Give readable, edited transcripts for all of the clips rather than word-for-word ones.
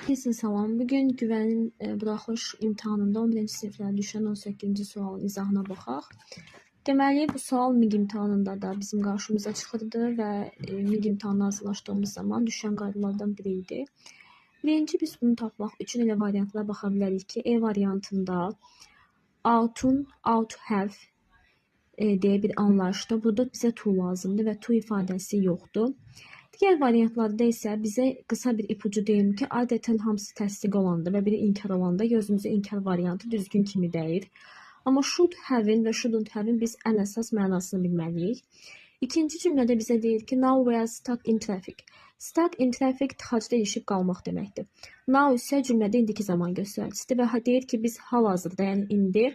Kesin salam. Bugün güvənin buraxılış imtahanında 11-ci siniflərə düşən 18-ci sualın izahına baxaq. Deməli, bu sual MİQ imtahanında da bizim qarşımıza çıxırdı və MİQ imtahanına hazırlaşdığımız zaman düşən qaydalardan biri idi. Birinci biz bunu tapmaq üçün elə variantlara baxa bilərik ki, E variantında ought'un ought have deyə bir anlayışda. Burada bizə to lazımdır və to ifadəsi yoxdur. Digər variantlarda isə bizə qısa bir ipucu deyim ki, adətən hamısı təsdiq olanda və biri inkar olanda gözümüzə inkar variantı düzgün kimi dəyir. Amma should have-in və shouldn't have-in biz ən əsas mənasını bilməliyik. İkinci cümlədə bizə deyir ki, now we are stuck in traffic. Stuck in traffic tıxacda ilişib qalmaq deməkdir. Now isə cümlədə indiki zaman göstəricisidir və deyir ki, biz hal-hazırda, yəni indi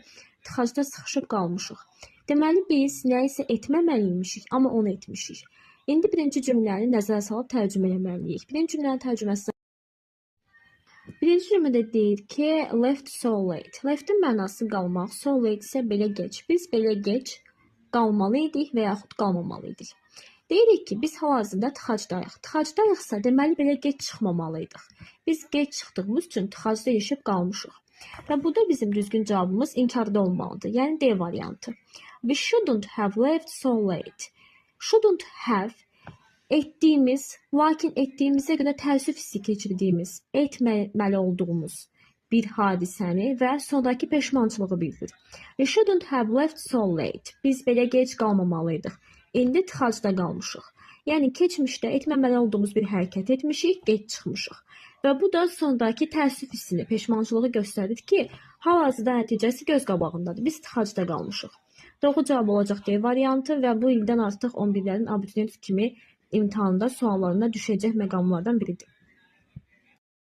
tıxacda sıxışıb qalmışıq. Deməli, biz nəyisə etməməliymişik, amma onu etmişik. İndi birinci cümləni nəzərə salıb tərcümə etməliyik. Birinci cümlənin tərcüməsi birinci cümlədə deyir ki, left so late. Left'in mənası qalmaq, so late isə belə gec. Biz belə gec qalmalıydik və yaxud qalmamalıydik. Deyirik ki, biz hal-hazırda tıxacdayıq. Tıxacdayıqsa, deməli belə gec çıxmamalıydıq. Biz gec çıxdığımız üçün tıxacda ilişib qalmışıq. Və burada bizim düzgün cavabımız inkarda olmalıdır. Yəni D variantı. We shouldn't have left so late. Shouldn't have etdiyimiz, lakin etdiyimizə görə təəssüf hissi keçirdiyimiz, etməməli olduğumuz bir hadisəni və sonraki peşmançılığı bildirir. We shouldn't have left so late. Biz belə gec qalmamalıydıq. İndi tıxacda qalmışıq. Yəni keçmişdə etməməli olduğumuz bir hərəkət etmişik, gec çıxmışıq. Və bu da sondakı təəssüf hissini, peşmançılığı göstərir ki, hal-hazırda nəticəsi göz qabağındadır. Biz tıxacda qalmışıq. Doğru cavab olacaq D variantı və bu ildən artıq 11-lərin abituriyent kimi imtahanda suallarına düşəcək məqamlardan biridir.